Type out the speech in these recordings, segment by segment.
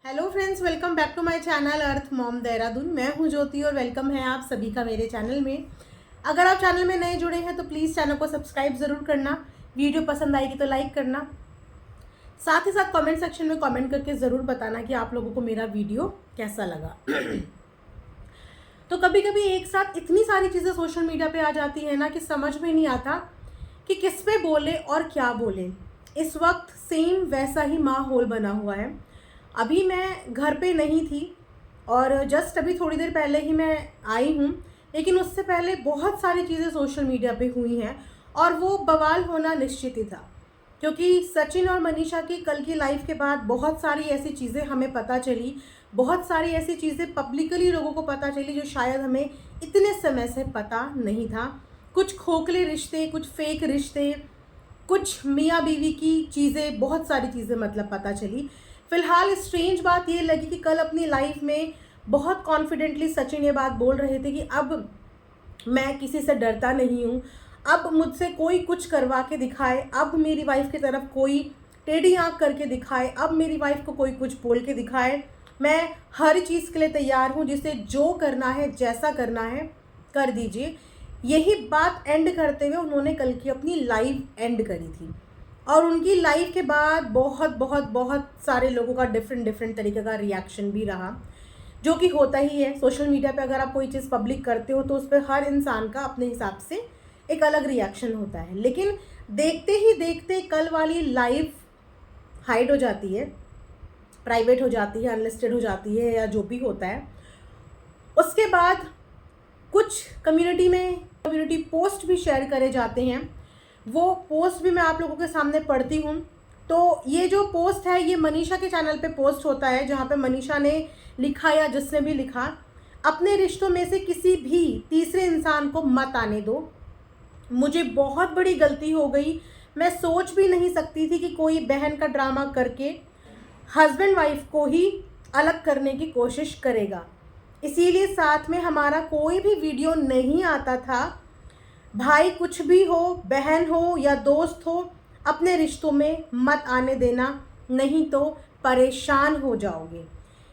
Hello friends, welcome back to my channel earth mom Dehradun. मैं हूं ज्योति और वेलकम है आप सभी का मेरे चैनल में। अगर आप चैनल में नए जुड़े हैं तो प्लीज़ चैनल को सब्सक्राइब ज़रूर करना। वीडियो पसंद आएगी तो लाइक करना। साथ ही साथ कमेंट सेक्शन में कमेंट करके ज़रूर बताना कि आप लोगों को मेरा वीडियो कैसा लगा। तो कभी कभी एक साथ इतनी सारी चीज़ें सोशल मीडिया पे आ जाती है ना कि समझ में नहीं आता कि किस पे बोले और क्या बोले। इस वक्त सेम वैसा ही माहौल बना हुआ है। अभी मैं घर पे नहीं थी और जस्ट अभी थोड़ी देर पहले ही मैं आई हूँ, लेकिन उससे पहले बहुत सारी चीज़ें सोशल मीडिया पे हुई हैं और वो बवाल होना निश्चित ही था, क्योंकि सचिन और मनीषा की कल की लाइफ के बाद बहुत सारी ऐसी चीज़ें हमें पता चली, बहुत सारी ऐसी चीज़ें पब्लिकली लोगों को पता चली जो शायद हमें इतने समय से पता नहीं था। कुछ खोखले रिश्ते, कुछ फेक रिश्ते, कुछ मियाँ बीवी की चीज़ें, बहुत सारी चीज़ें मतलब पता चली। फ़िलहाल स्ट्रेंज बात ये लगी कि कल अपनी लाइफ में बहुत कॉन्फिडेंटली सचिन ये बात बोल रहे थे कि अब मैं किसी से डरता नहीं हूँ, अब मुझसे कोई कुछ करवा के दिखाए, अब मेरी वाइफ की तरफ कोई टेढ़ी आँख करके दिखाए, अब मेरी वाइफ को कोई कुछ बोल के दिखाए, मैं हर चीज़ के लिए तैयार हूँ, जिसे जो करना है जैसा करना है कर दीजिए। यही बात एंड करते हुए उन्होंने कल की अपनी लाइव एंड करी थी और उनकी लाइव के बाद बहुत बहुत बहुत सारे लोगों का डिफरेंट तरीके का रिएक्शन भी रहा, जो कि होता ही है। सोशल मीडिया पे अगर आप कोई चीज़ पब्लिक करते हो तो उस पर हर इंसान का अपने हिसाब से एक अलग रिएक्शन होता है, लेकिन देखते ही देखते कल वाली लाइव हाइड हो जाती है, प्राइवेट हो जाती है, अनलिस्टेड हो जाती है या जो भी होता है। उसके बाद कुछ कम्युनिटी पोस्ट भी शेयर करे जाते हैं, वो पोस्ट भी मैं आप लोगों के सामने पढ़ती हूँ। तो ये जो पोस्ट है ये मनीषा के चैनल पे पोस्ट होता है, जहाँ पे मनीषा ने लिखा या जिसने भी लिखा, अपने रिश्तों में से किसी भी तीसरे इंसान को मत आने दो। मुझे बहुत बड़ी गलती हो गई, मैं सोच भी नहीं सकती थी कि कोई बहन का ड्रामा करके हस्बैंड वाइफ को ही अलग करने की कोशिश करेगा, इसीलिए साथ में हमारा कोई भी वीडियो नहीं आता था। भाई कुछ भी हो, बहन हो या दोस्त हो, अपने रिश्तों में मत आने देना, नहीं तो परेशान हो जाओगे।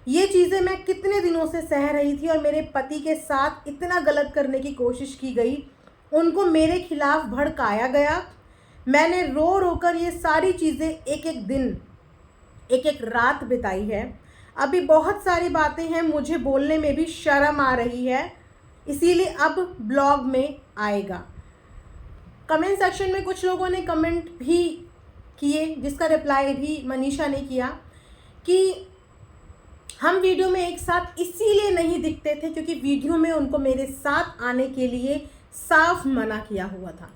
ये चीज़ें मैं कितने दिनों से सह रही थी और मेरे पति के साथ इतना गलत करने की कोशिश की गई, उनको मेरे खिलाफ भड़काया गया। मैंने रो रो कर ये सारी चीज़ें एक एक दिन, एक एक रात बिताई है। अभी बहुत सारी बातें हैं, मुझे बोलने में भी शर्म आ रही है, इसीलिए अब ब्लॉग में आएगा। कमेंट सेक्शन में कुछ लोगों ने कमेंट भी किए, जिसका रिप्लाई भी मनीषा ने किया कि हम वीडियो में एक साथ इसीलिए नहीं दिखते थे क्योंकि वीडियो में उनको मेरे साथ आने के लिए साफ मना किया हुआ था।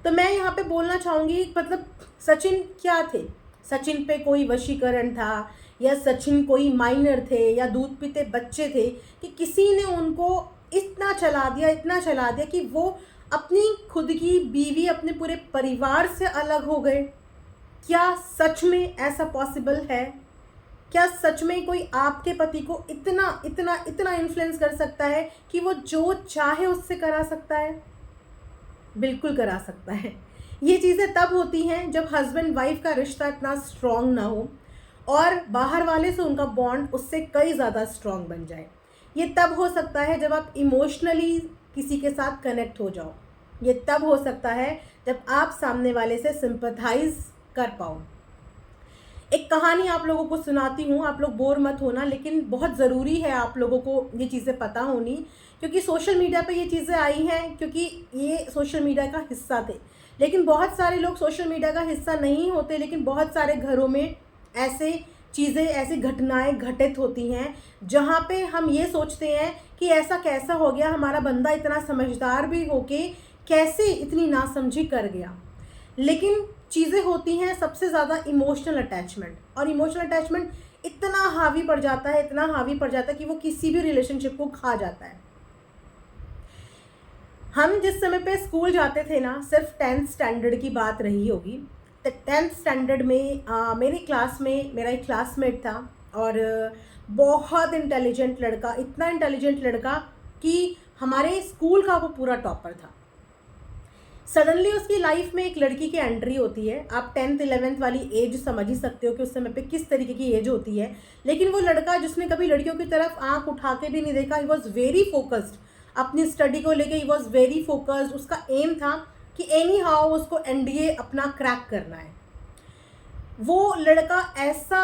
तो मैं यहाँ पे बोलना चाहूँगी, मतलब सचिन क्या थे? सचिन पे कोई वशीकरण था या सचिन कोई माइनर थे या दूध पीते बच्चे थे कि किसी ने उनको इतना चला दिया कि वो अपनी खुद की बीवी, अपने पूरे परिवार से अलग हो गए? क्या सच में ऐसा पॉसिबल है? क्या सच में कोई आपके पति को इतना इतना इतना इन्फ्लुएंस कर सकता है कि वो जो चाहे उससे करा सकता है? बिल्कुल करा सकता है। ये चीज़ें तब होती हैं जब हस्बैंड वाइफ का रिश्ता इतना स्ट्रॉन्ग ना हो और बाहर वाले से उनका बॉन्ड उससे कई ज़्यादा स्ट्रॉन्ग बन जाए। ये तब हो सकता है जब आप इमोशनली किसी के साथ कनेक्ट हो जाओ। ये तब हो सकता है जब आप सामने वाले से सिंपैथाइज कर पाओ। एक कहानी आप लोगों को सुनाती हूँ, आप लोग बोर मत होना, लेकिन बहुत ज़रूरी है आप लोगों को ये चीज़ें पता होनी, क्योंकि सोशल मीडिया पे ये चीज़ें आई हैं क्योंकि ये सोशल मीडिया का हिस्सा थे। लेकिन बहुत सारे लोग सोशल मीडिया का हिस्सा नहीं होते, लेकिन बहुत सारे घरों में ऐसे चीज़ें, ऐसी घटनाएं घटित होती हैं जहाँ पे हम ये सोचते हैं कि ऐसा कैसा हो गया, हमारा बंदा इतना समझदार भी होके कैसे इतनी नासमझी कर गया। लेकिन चीज़ें होती हैं सबसे ज़्यादा इमोशनल अटैचमेंट, और इमोशनल अटैचमेंट इतना हावी पड़ जाता है, इतना हावी पड़ जाता है कि वो किसी भी रिलेशनशिप को खा जाता है। हम जिस समय पे स्कूल जाते थे ना, सिर्फ 10th स्टैंडर्ड की बात रही होगी। तो 10th स्टैंडर्ड में मेरी क्लास में मेरा एक क्लासमेट था और बहुत इंटेलिजेंट लड़का, इतना इंटेलिजेंट लड़का कि हमारे स्कूल का वो पूरा टॉपर था। सडनली उसकी लाइफ में एक लड़की की एंट्री होती है। आप 10th 11th वाली एज समझ ही सकते हो कि उस समय पे किस तरीके की एज होती है। लेकिन वो लड़का जिसने कभी लड़कियों की तरफ आंख उठा के भी नहीं देखा, ही वॉज वेरी फोकस्ड अपनी स्टडी को लेके, ही वॉज वेरी फोकस्ड। उसका एम था कि एनी हाउ उसको एनडीए अपना क्रैक करना है। वो लड़का ऐसा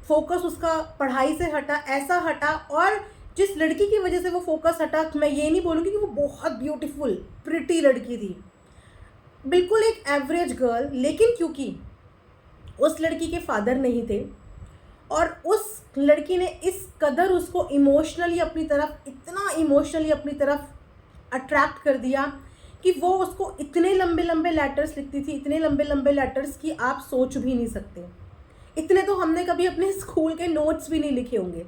फोकस उसका पढ़ाई से हटा, ऐसा हटा, और जिस लड़की की वजह से वो फोकस हटा, मैं ये नहीं बोलूँगी कि वो बहुत ब्यूटीफुल प्रिटी लड़की थी, बिल्कुल एक एवरेज गर्ल, लेकिन क्योंकि उस लड़की के फादर नहीं थे और उस लड़की ने इस कदर उसको इमोशनली अपनी तरफ, इतना इमोशनली अपनी तरफ अट्रैक्ट कर दिया कि वो उसको इतने लंबे लंबे लेटर्स लिखती थी, इतने लंबे लंबे लेटर्स कि आप सोच भी नहीं सकते। इतने तो हमने कभी अपने स्कूल के नोट्स भी नहीं लिखे होंगे।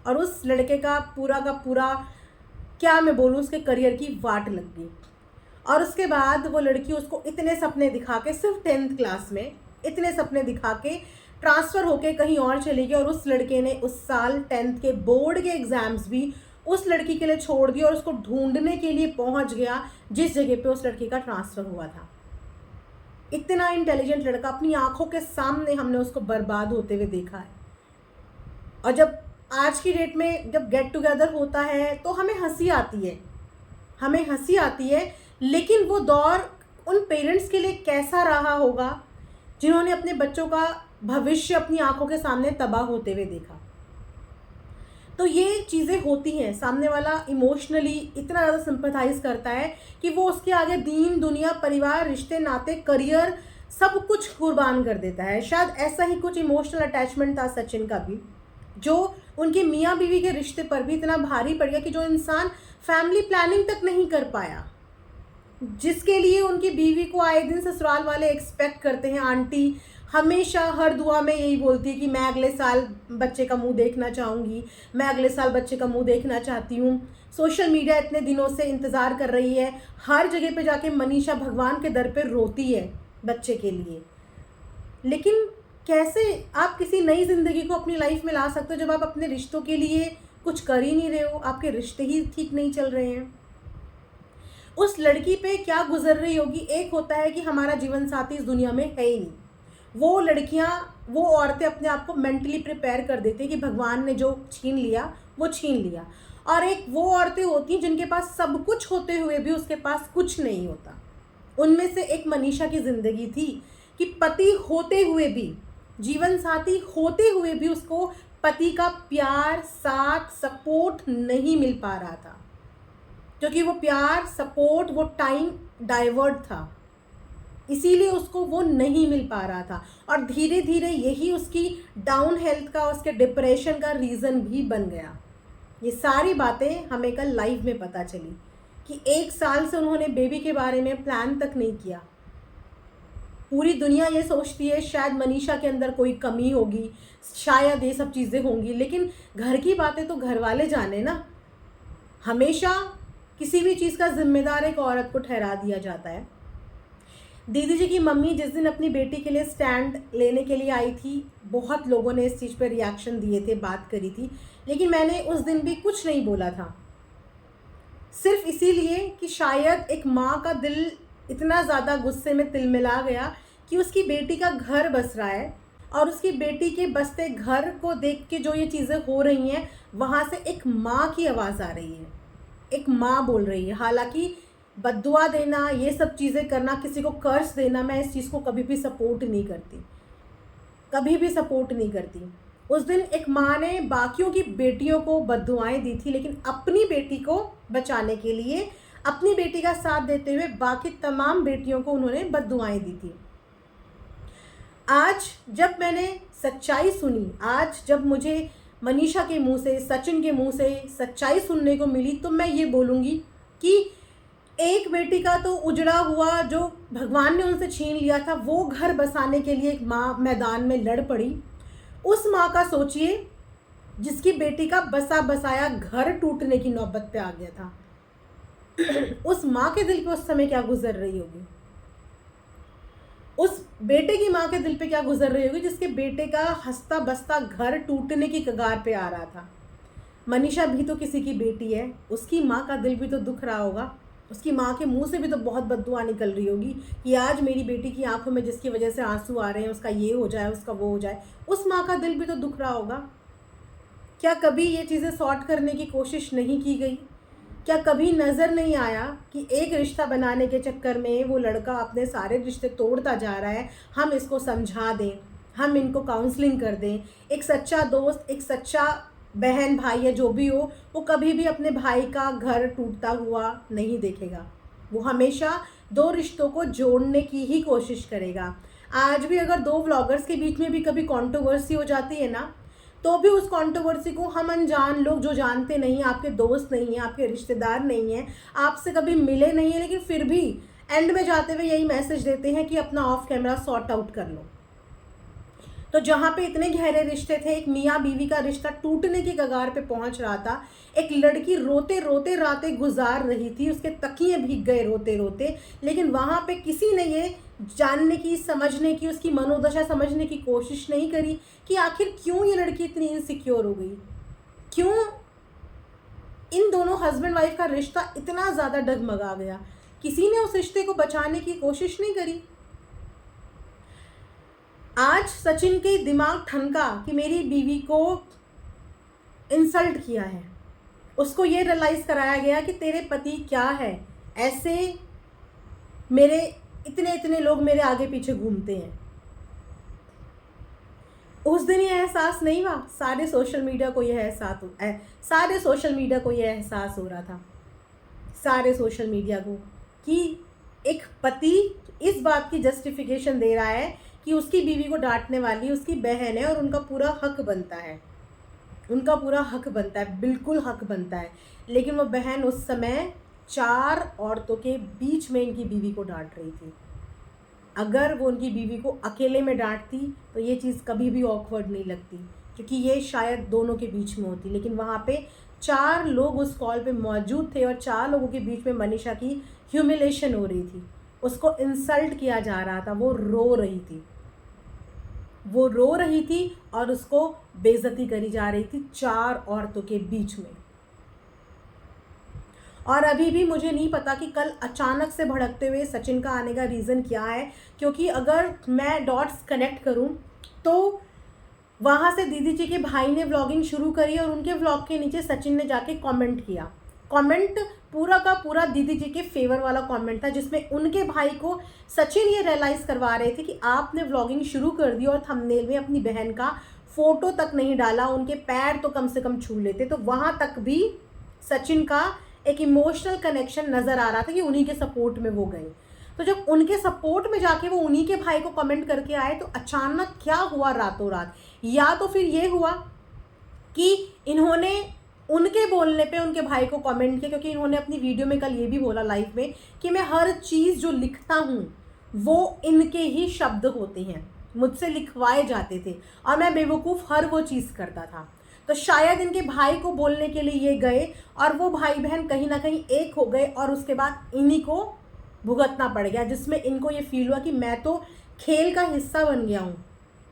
और उस लड़के का पूरा क्या मैं बोलूँ, उसके करियर की वाट लग गई। और उसके बाद वो लड़की उसको इतने सपने दिखा के, सिर्फ 10th क्लास में इतने सपने दिखा के ट्रांसफ़र होके कहीं और चली गई। और उस लड़के ने उस साल 10th के बोर्ड के एग्ज़ाम्स भी उस लड़की के लिए छोड़ दिया और उसको ढूंढने के लिए पहुंच गया जिस जगह पे उस लड़की का ट्रांसफ़र हुआ था। इतना इंटेलिजेंट लड़का, अपनी आंखों के सामने हमने उसको बर्बाद होते हुए देखा है। और जब आज की डेट में जब गेट टुगेदर होता है तो हमें हंसी आती है, हमें हंसी आती है, लेकिन वो दौर उन पेरेंट्स के लिए कैसा रहा होगा जिन्होंने अपने बच्चों का भविष्य अपनी आंखों के सामने तबाह होते हुए देखा। तो ये चीज़ें होती हैं, सामने वाला इमोशनली इतना ज़्यादा सिंपैथाइज करता है कि वो उसके आगे दीन दुनिया, परिवार, रिश्ते नाते, करियर, सब कुछ कुर्बान कर देता है। शायद ऐसा ही कुछ इमोशनल अटैचमेंट था सचिन का भी, जो उनके मियाँ बीवी के रिश्ते पर भी इतना भारी पड़ गया कि जो इंसान फैमिली प्लानिंग तक नहीं कर पाया, जिसके लिए उनकी बीवी को आए दिन ससुराल वाले एक्सपेक्ट करते हैं। आंटी हमेशा हर दुआ में यही बोलती है कि मैं अगले साल बच्चे का मुंह देखना चाहूँगी, मैं अगले साल बच्चे का मुंह देखना चाहती हूँ। सोशल मीडिया इतने दिनों से इंतज़ार कर रही है, हर जगह पे जाके मनीषा भगवान के दर पे रोती है बच्चे के लिए। लेकिन कैसे आप किसी नई ज़िंदगी को अपनी लाइफ में ला सकते हो जब आप अपने रिश्तों के लिए कुछ कर ही नहीं रहे हो, आपके रिश्ते ही ठीक नहीं चल रहे हैं। उस लड़की पे क्या गुजर रही होगी। एक होता है कि हमारा जीवन साथी इस दुनिया में है ही नहीं, वो लड़कियां, वो औरतें अपने आप को मेंटली प्रिपेयर कर देती हैं कि भगवान ने जो छीन लिया वो छीन लिया। और एक वो औरतें होती हैं जिनके पास सब कुछ होते हुए भी उसके पास कुछ नहीं होता। उनमें से एक मनीषा की ज़िंदगी थी कि पति होते हुए भी, जीवन साथी होते हुए भी उसको पति का प्यार, साथ, सपोर्ट नहीं मिल पा रहा था, क्योंकि वो प्यार, सपोर्ट, वो टाइम डाइवर्ट था, इसीलिए उसको वो नहीं मिल पा रहा था। और धीरे धीरे यही उसकी डाउन हेल्थ का, उसके डिप्रेशन का रीज़न भी बन गया। ये सारी बातें हमें कल लाइव में पता चली कि 1 साल से उन्होंने बेबी के बारे में प्लान तक नहीं किया। पूरी दुनिया ये सोचती है शायद मनीषा के अंदर कोई कमी होगी, शायद ये सब चीज़ें होंगी, लेकिन घर की बातें तो घर वाले जाने ना। हमेशा किसी भी चीज़ का जिम्मेदार एक औरत को ठहरा दिया जाता है। दीदी जी की मम्मी जिस दिन अपनी बेटी के लिए स्टैंड लेने के लिए आई थी, बहुत लोगों ने इस चीज़ पर रिएक्शन दिए थे, बात करी थी, लेकिन मैंने उस दिन भी कुछ नहीं बोला था, सिर्फ इसीलिए कि शायद एक माँ का दिल इतना ज़्यादा गुस्से में तिलमिला गया कि उसकी बेटी का घर बस रहा है और उसकी बेटी के बसते घर को देख के जो ये चीज़ें हो रही हैं, वहाँ से एक माँ की आवाज़ आ रही है, एक माँ बोल रही है। हालांकि बद्दुआ देना, ये सब चीज़ें करना, किसी को कर्ज देना, मैं इस चीज़ को कभी भी सपोर्ट नहीं करती, कभी भी सपोर्ट नहीं करती। उस दिन एक माँ ने बाकियों की बेटियों को बद्दुआएं दी थी, लेकिन अपनी बेटी को बचाने के लिए, अपनी बेटी का साथ देते हुए बाकी तमाम बेटियों को उन्होंने बद्दुआएं दी थी। आज जब मैंने सच्चाई सुनी, आज जब मुझे मनीषा के मुंह से, सचिन के मुंह से सच्चाई सुनने को मिली, तो मैं ये बोलूँगी कि एक बेटी का तो उजड़ा हुआ, जो भगवान ने उनसे छीन लिया था, वो घर बसाने के लिए एक माँ मैदान में लड़ पड़ी। उस माँ का सोचिए जिसकी बेटी का बसा बसाया घर टूटने की नौबत पे आ गया था। उस माँ के दिल पे उस समय क्या गुजर रही होगी, उस बेटे की माँ के दिल पे क्या गुजर रही होगी जिसके बेटे का हंसता बसता घर टूटने की कगार पे आ रहा था। मनीषा भी तो किसी की बेटी है, उसकी माँ का दिल भी तो दुख रहा होगा। उसकी माँ के मुंह से भी तो बहुत बददुआ निकल रही होगी कि आज मेरी बेटी की आंखों में जिसकी वजह से आंसू आ रहे हैं उसका ये हो जाए, उसका वो हो जाए। उस माँ का दिल भी तो दुख रहा होगा। क्या कभी ये चीज़ें सॉर्ट करने की कोशिश नहीं की गई? क्या कभी नज़र नहीं आया कि एक रिश्ता बनाने के चक्कर में वो लड़का अपने सारे रिश्ते तोड़ता जा रहा है? हम इसको समझा दें, हम इनको काउंसलिंग कर दें। एक सच्चा दोस्त, एक सच्चा बहन भाई या जो भी हो, वो कभी भी अपने भाई का घर टूटता हुआ नहीं देखेगा। वो हमेशा दो रिश्तों को जोड़ने की ही कोशिश करेगा। आज भी अगर दो व्लॉगर्स के बीच में भी कभी कंट्रोवर्सी हो जाती है ना, तो भी उस कंट्रोवर्सी को हम अनजान लोग जो जानते नहीं, आपके दोस्त नहीं हैं, आपके रिश्तेदार नहीं हैं, आपसे कभी मिले नहीं हैं, लेकिन फिर भी एंड में जाते हुए यही मैसेज देते हैं कि अपना ऑफ कैमरा सॉर्ट आउट कर लो। तो जहाँ पे इतने गहरे रिश्ते थे, एक मियाँ बीवी का रिश्ता टूटने की कगार पे पहुँच रहा था, एक लड़की रोते रोते रातें गुजार रही थी, उसके तकिए भीग गए रोते रोते, लेकिन वहाँ पे किसी ने ये जानने की, समझने की, उसकी मनोदशा समझने की कोशिश नहीं करी कि आखिर क्यों ये लड़की इतनी इनसिक्योर हो गई, क्यों इन दोनों हस्बैंड वाइफ का रिश्ता इतना ज़्यादा डगमगा गया। किसी ने उस रिश्ते को बचाने की कोशिश नहीं करी। आज सचिन के दिमाग ठनका कि मेरी बीवी को इंसल्ट किया है, उसको ये रियलाइज़ कराया गया कि तेरे पति क्या है, ऐसे मेरे इतने इतने लोग मेरे आगे पीछे घूमते हैं। उस दिन ये एहसास नहीं हुआ, सारे सोशल मीडिया को ये एहसास हो रहा था, सारे सोशल मीडिया को, कि एक पति इस बात की जस्टिफिकेशन दे रहा है कि उसकी बीवी को डांटने वाली उसकी बहन है और उनका पूरा हक बनता है, उनका पूरा हक बनता है, बिल्कुल हक बनता है। लेकिन वो बहन उस समय 4 औरतों के बीच में इनकी बीवी को डांट रही थी। अगर वो उनकी बीवी को अकेले में डांटती तो ये चीज़ कभी भी ऑकवर्ड नहीं लगती, क्योंकि ये शायद दोनों के बीच में होती। लेकिन वहाँ पे 4 लोग उस कॉल पे मौजूद थे और 4 लोगों के बीच में मनीषा की ह्यूमिलेशन हो रही थी, उसको इंसल्ट किया जा रहा था, वो रो रही थी और उसको बेइज्जती करी जा रही थी 4 औरतों के बीच में। और अभी भी मुझे नहीं पता कि कल अचानक से भड़कते हुए सचिन का आने का रीज़न क्या है, क्योंकि अगर मैं डॉट्स कनेक्ट करूं तो वहाँ से दीदी जी के भाई ने व्लॉगिंग शुरू करी और उनके व्लॉग के नीचे सचिन ने जाके कमेंट किया। कमेंट पूरा का पूरा दीदी जी के फेवर वाला कमेंट था, जिसमें उनके भाई को सचिन ये रियलाइज़ करवा रहे थे कि आपने व्लॉगिंग शुरू कर दी और थंबनेल में अपनी बहन का फ़ोटो तक नहीं डाला, उनके पैर तो कम से कम छू लेते। तो वहाँ तक भी सचिन का एक इमोशनल कनेक्शन नज़र आ रहा था कि उन्हीं के सपोर्ट में वो गए। तो जब उनके सपोर्ट में जाके वो उन्हीं के भाई को कमेंट करके आए तो अचानक क्या हुआ रातों रात, या तो फिर ये हुआ कि इन्होंने उनके बोलने पे उनके भाई को कमेंट किया, क्योंकि इन्होंने अपनी वीडियो में कल ये भी बोला लाइव में कि मैं हर चीज़ जो लिखता हूँ वो इनके ही शब्द होते हैं, मुझसे लिखवाए जाते थे और मैं बेवकूफ़ हर वो चीज़ करता था। तो शायद इनके भाई को बोलने के लिए ये गए और वो भाई बहन कहीं ना कहीं एक हो गए और उसके बाद इन्हीं को भुगतना पड़ गया, जिसमें इनको ये फील हुआ कि मैं तो खेल का हिस्सा बन गया हूँ,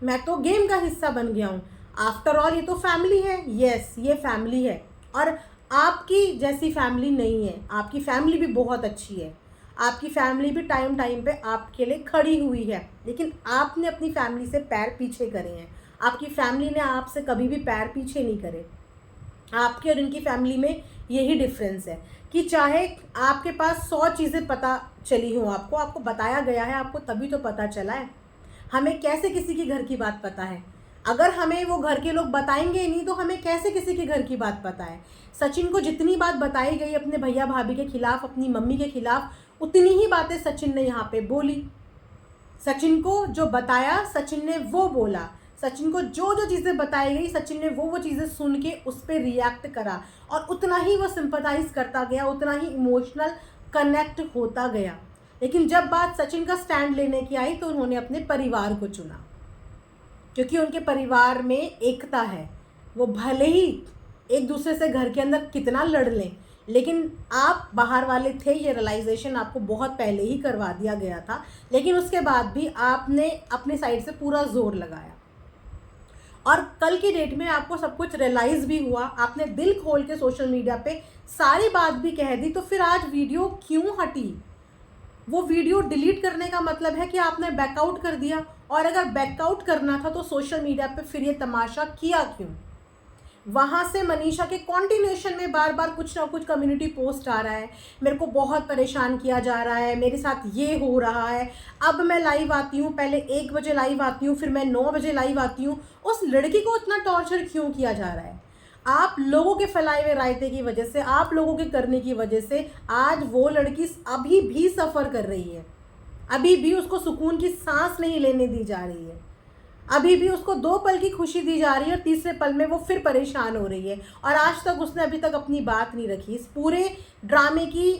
मैं तो गेम का हिस्सा बन गया हूँ। आफ्टर ऑल ये तो फैमिली है, यस ये फैमिली है और आपकी जैसी फैमिली नहीं है, आपकी फैमिली भी बहुत अच्छी है, आपकी फैमिली भी टाइम टाइम पे आपके लिए खड़ी हुई है, लेकिन आपने अपनी फैमिली से पैर पीछे करे हैं। आपकी फैमिली ने आपसे कभी भी पैर पीछे नहीं करे। आपके और इनकी फैमिली में यही डिफरेंस है कि चाहे आपके पास 100 चीज़ें पता चली हों, आपको बताया गया है, आपको तभी तो पता चला है। हमें कैसे किसी के घर की बात पता है? अगर हमें वो घर के लोग बताएंगे ही नहीं तो हमें कैसे किसी के घर की बात पता है? सचिन को जितनी बात बताई गई अपने भैया भाभी के खिलाफ, अपनी मम्मी के खिलाफ, उतनी ही बातें सचिन ने यहाँ पे बोली। सचिन को जो बताया सचिन ने वो बोला, सचिन को जो जो चीज़ें बताई गई सचिन ने वो चीज़ें सुन के उस पर रिएक्ट करा और उतना ही वो सिंपथाइज करता गया, उतना ही इमोशनल कनेक्ट होता गया। लेकिन जब बात सचिन का स्टैंड लेने की आई तो उन्होंने अपने परिवार को चुना, क्योंकि उनके परिवार में एकता है। वो भले ही एक दूसरे से घर के अंदर कितना लड़ लें, लेकिन आप बाहर वाले थे, ये रियलाइजेशन आपको बहुत पहले ही करवा दिया गया था, लेकिन उसके बाद भी आपने अपने साइड से पूरा जोर लगाया और कल की डेट में आपको सब कुछ रियलाइज भी हुआ, आपने दिल खोल के सोशल मीडिया पे सारी बात भी कह दी, तो फिर आज वीडियो क्यों हटी? वो वीडियो डिलीट करने का मतलब है कि आपने बैकआउट कर दिया, और अगर बैकआउट करना था तो सोशल मीडिया पे फिर ये तमाशा किया क्यों? वहाँ से मनीषा के कॉन्टिन्यूशन में बार बार कुछ ना कुछ कम्युनिटी पोस्ट आ रहा है, मेरे को बहुत परेशान किया जा रहा है, मेरे साथ ये हो रहा है, अब मैं लाइव आती हूँ, पहले 1 बजे लाइव आती हूँ, फिर मैं 9 बजे लाइव आती हूँ। उस लड़की को इतना टॉर्चर क्यों किया जा रहा है? आप लोगों के फैलाए हुए रायते की वजह से, आप लोगों के करने की वजह से आज वो लड़की अभी भी सफ़र कर रही है, अभी भी उसको सुकून की सांस नहीं लेने दी जा रही है, अभी भी उसको 2 पल की खुशी दी जा रही है और तीसरे पल में वो फिर परेशान हो रही है। और आज तक उसने अभी तक अपनी बात नहीं रखी। इस पूरे ड्रामे की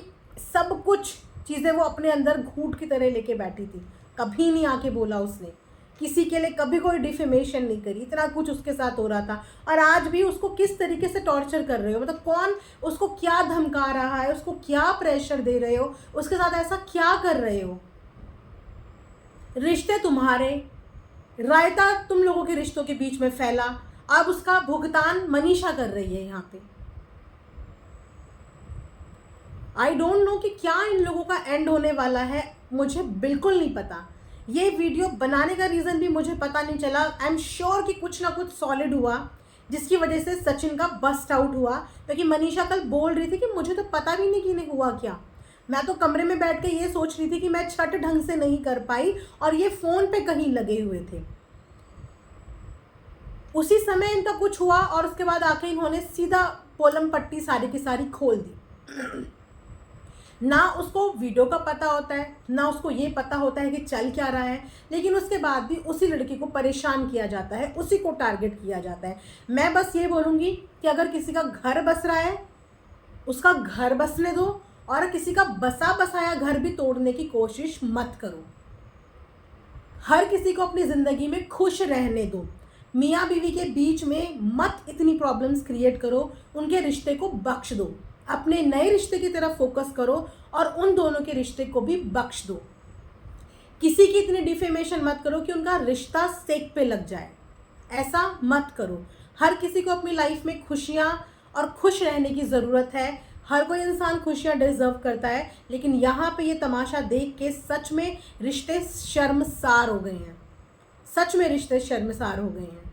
सब कुछ चीज़ें वो अपने अंदर घूंट की तरह लेके बैठी थी, कभी नहीं आके बोला उसने, किसी के लिए कभी कोई डिफेमेशन नहीं करी, इतना कुछ उसके साथ हो रहा था। और आज भी उसको किस तरीके से टॉर्चर कर रहे हो, मतलब कौन उसको क्या धमका रहा है, उसको क्या प्रेशर दे रहे हो, उसके साथ ऐसा क्या कर रहे हो? रिश्ते तुम्हारे, रायता तुम लोगों के रिश्तों के बीच में फैला, अब उसका भुगतान मनीषा कर रही है यहाँ पे। आई डोंट नो कि क्या इन लोगों का एंड होने वाला है, मुझे बिल्कुल नहीं पता। ये वीडियो बनाने का रीज़न भी मुझे पता नहीं चला। आई एम श्योर कि कुछ ना कुछ सॉलिड हुआ जिसकी वजह से सचिन का बस्ट आउट हुआ, क्योंकि मनीषा कल बोल रही थी कि मुझे तो पता भी नहीं कि इन्हें हुआ क्या, मैं तो कमरे में बैठ के ये सोच रही थी कि मैं छठ ढंग से नहीं कर पाई और ये फ़ोन पे कहीं लगे हुए थे। उसी समय इनका कुछ हुआ और उसके बाद आके इन्होंने सीधा पोलम पट्टी सारी की सारी खोल दी। ना उसको वीडियो का पता होता है, ना उसको ये पता होता है कि चल क्या रहा है, लेकिन उसके बाद भी उसी लड़की को परेशान किया जाता है, उसी को टारगेट किया जाता है। मैं बस ये बोलूँगी कि अगर किसी का घर बस रहा है उसका घर बसने दो, और किसी का बसा बसाया घर भी तोड़ने की कोशिश मत करो। हर किसी को अपनी ज़िंदगी में खुश रहने दो, मियाँ बीवी के बीच में मत इतनी प्रॉब्लम्स क्रिएट करो, उनके रिश्ते को बख्श दो, अपने नए रिश्ते की तरफ फोकस करो और उन दोनों के रिश्ते को भी बख्श दो। किसी की इतनी डिफेमेशन मत करो कि उनका रिश्ता सेक पे लग जाए, ऐसा मत करो। हर किसी को अपनी लाइफ में खुशियाँ और खुश रहने की ज़रूरत है, हर कोई इंसान खुशियाँ डिजर्व करता है, लेकिन यहाँ पे ये तमाशा देख के सच में रिश्ते शर्मसार हो गए हैं, सच में रिश्ते शर्मसार हो गए हैं।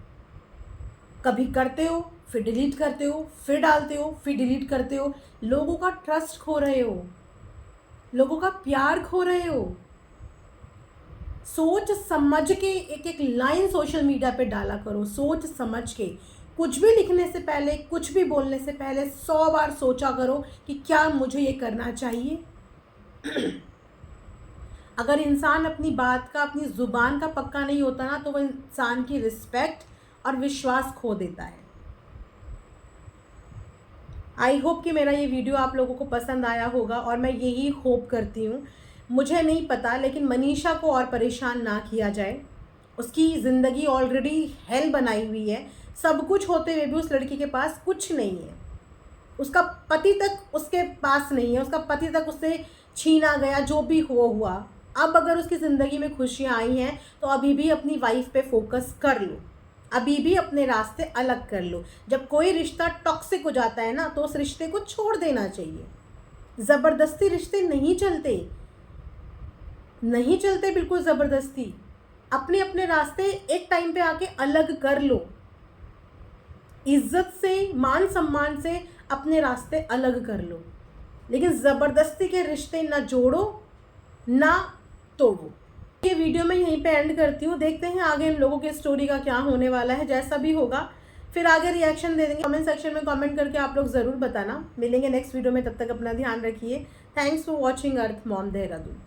कभी करते हो फिर डिलीट करते हो, फिर डालते हो फिर डिलीट करते हो, लोगों का ट्रस्ट खो रहे हो, लोगों का प्यार खो रहे हो। सोच समझ के एक एक लाइन सोशल मीडिया पे डाला करो, सोच समझ के। कुछ भी लिखने से पहले, कुछ भी बोलने से पहले 100 बार सोचा करो कि क्या मुझे ये करना चाहिए। अगर इंसान अपनी बात का, अपनी ज़ुबान का पक्का नहीं होता ना, तो वो इंसान की रिस्पेक्ट और विश्वास खो देता है। आई होप कि मेरा ये वीडियो आप लोगों को पसंद आया होगा, और मैं यही होप करती हूँ। मुझे नहीं पता, लेकिन मनीषा को और परेशान ना किया जाए। उसकी ज़िंदगी ऑलरेडी हेल बनाई हुई है, सब कुछ होते हुए भी उस लड़की के पास कुछ नहीं है, उसका पति तक उसके पास नहीं है, उसका पति तक उससे छीना गया, जो भी हुआ। अब अगर उसकी ज़िंदगी में खुशियाँ आई हैं तो अभी भी अपनी वाइफ पे फोकस कर लो, अभी भी अपने रास्ते अलग कर लो। जब कोई रिश्ता टॉक्सिक हो जाता है ना, तो उस रिश्ते को छोड़ देना चाहिए। ज़बरदस्ती रिश्ते नहीं चलते, नहीं चलते बिल्कुल ज़बरदस्ती। अपने अपने रास्ते एक टाइम पे आके अलग कर लो, इज्जत से, मान सम्मान से अपने रास्ते अलग कर लो, लेकिन ज़बरदस्ती के रिश्ते ना जोड़ो ना तोड़ो। ये वीडियो मैं यहीं पे एंड करती हूँ, देखते हैं आगे इन लोगों के स्टोरी का क्या होने वाला है। जैसा भी होगा फिर आगे रिएक्शन दे देंगे। कमेंट सेक्शन में कमेंट करके आप लोग ज़रूर बताना। मिलेंगे नेक्स्ट वीडियो में, तब तक अपना ध्यान रखिए। Thanks for watching earth mom Dehradun.